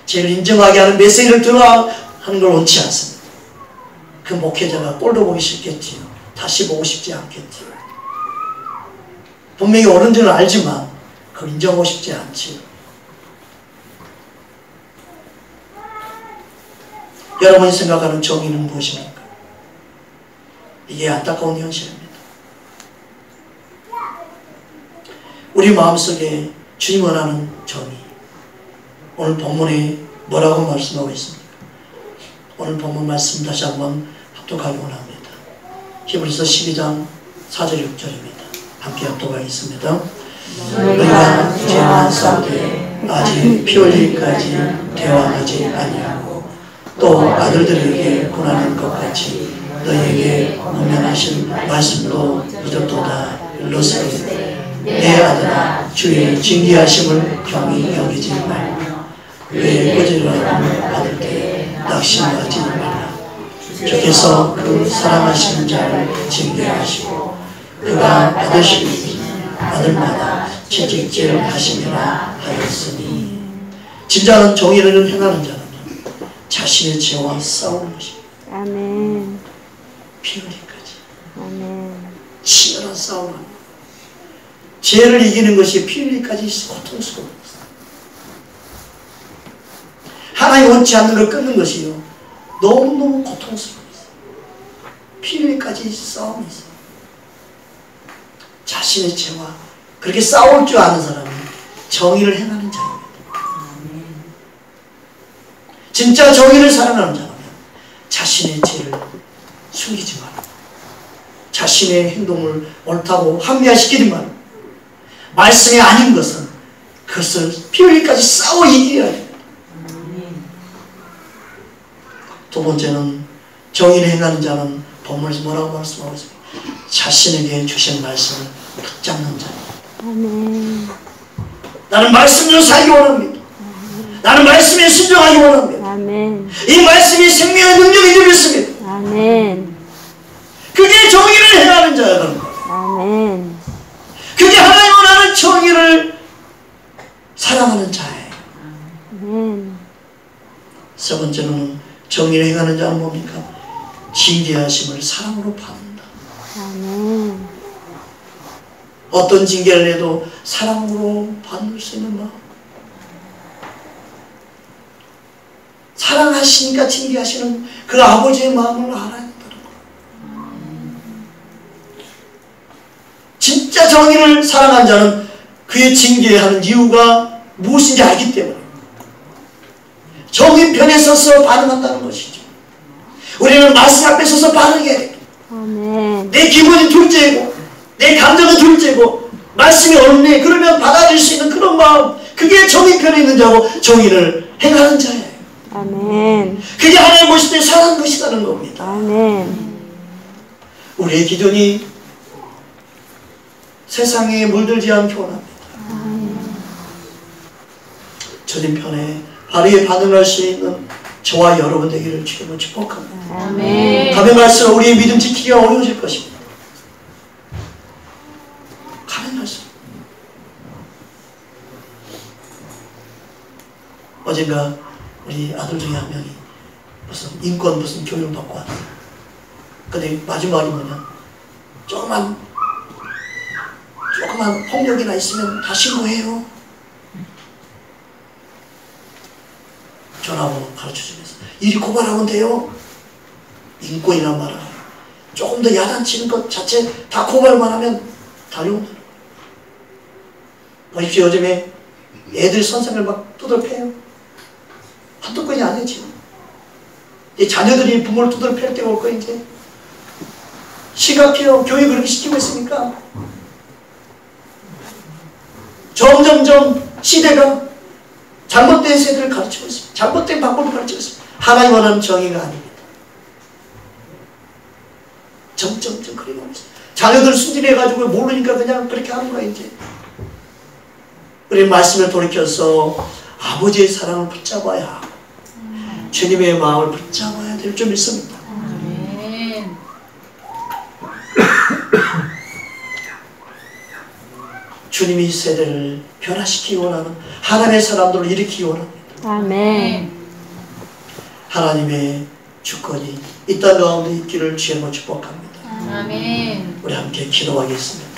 죄를 인정하게 하는 메시지를 들어하는 걸 원치 않습니다. 그 목회자가 꼴도 보기 싫겠지요. 다시 보고 싶지 않겠지요. 분명히 옳은 줄은 알지만 그걸 인정하고 싶지 않지요. 여러분이 생각하는 정의는 무엇입니까? 이게 안타까운 현실입니다. 우리 마음속에 주님 원하는 정의, 오늘 본문에 뭐라고 말씀하고 있습니까? 오늘 본문 말씀 다시 한번 합독하기 원합니다. 히브리서 12장 4절 6절입니다. 함께 합독하겠습니다. 너희가 죄만 싸우되 아직 피 흘리기까지 대왕하지 아니하고 또 아들들에게 고난한 것 같이 너희에게 분명하신 말씀도 늦었도다. 일러스되 내 아들아 주의 징계하심을 경히 여기지 말며 그의 거짓말을 받을 때에 낙심하지 말라. 주께서 그 사랑하시는 자를 징계하시고 그가 받으시는 아들마다 채찍질 하심이라 하였으니 진정한 정의를 행하는 자는 자신의 죄와 싸우는 것입니다. 아멘. 피 흘리기까지 아멘. 치열한 싸움을 합니다. 죄를 이기는 것이 피 흘리기까지 고통스러워요. 하나님 원치 않는 걸 끊는 것이요 너무너무 고통스러워요. 피 흘리기까지 싸움이 있어요. 자신의 죄와 그렇게 싸울 줄 아는 사람이 정의를 행하는 자입니다. 진짜 정의를 사랑하는 자라면 자신의 죄를 숨기지 말고 자신의 행동을 옳다고 합리화시키지 말고 말씀이 아닌 것은 그것을 피 흘리기까지 싸워 이겨야 됩니다. 두 번째는 정의를 행하는 자는 본문에서 뭐라고 말씀하고 있습니까? 자신에게 주신 말씀을 붙잡는 자입니다. 아멘. 나는 말씀으로 살기 원합니다. 나는 말씀에 순종하기 원합니다. 아멘. 이 말씀이 생명의 능력이 되었습니다. 아멘. 그게 정의를 행하는 자라는 거예요. 아멘. 그게 하나님 원하는 정의를 사랑하는 자예요. 아멘. 세 번째로는 정의를 행하는 자는 뭡니까? 징계하심을 사랑으로 받는다. 아멘. 어떤 징계를 해도 사랑으로 받을 수 있는 마음. 사랑하시니까 징계하시는 그 아버지의 마음을 알아야 된다는 거예요. 진짜 진짜 정의를 사랑한 자는 그의 징계하는 이유가 무엇인지 알기 때문에 정의 편에 서서 반응한다는 것이죠. 우리는 말씀 앞에 서서 반응해야 돼. 아멘. 내 기분이 둘째고 내 감정은 둘째고 말씀이 없네. 그러면 받아들일 수 있는 그런 마음, 그게 정의 편에 있는 자고 정의를 행하는 자예요. 아멘. 그게 하나님 보실 때 선한 것이라는 겁니다. 아멘. 우리의 기준이 세상에 물들지 않게 원합니다. 주님 편에 바르게 반응할 수 있는 저와 여러분 되기를 주님은 축복합니다. 아멘. 가면 갈수록 우리의 믿음 지키기가 어려워질 것입니다. 가면 갈수록. 어젠가 우리 아들 중에 한 명이 무슨 인권 무슨 교육을 받고 왔어요. 근데 마지막이 뭐냐? 조그만 폭력이나 있으면 다 신고해요. 전화번호 가르쳐주면서 이리 고발하면 돼요. 인권이란 말은 조금 더 야단치는 것 자체 다 고발만 하면 달려온다. 보십시오. 요즘에 애들 선생을 막 두들패요. 한두 건이 아니지. 이제 자녀들이 부모를 두들팰 때가 올 거야. 이제 심각해요. 교육 그렇게 시키고 있으니까 점점점 시대가 잘못된 세대를 가르치고 있습니다. 잘못된 방법을 가르치고 있습니다. 하나님 원하는 정의가 아닙니다. 점점점 그리고 있습니다. 자녀들 순진해가지고 모르니까 그냥 그렇게 하는 거야. 이제 우리 말씀을 돌이켜서 아버지의 사랑을 붙잡아야 하고 주님의 마음을 붙잡아야 될 줄 믿습니다. 주님이 이 세대를 변화시키기 원하는 하나님의 사람들을 일으키기 원합니다. 아멘. 하나님의 주권이 이 땅 가운데 있기를 주님으로 축복합니다. 아멘. 우리 함께 기도하겠습니다.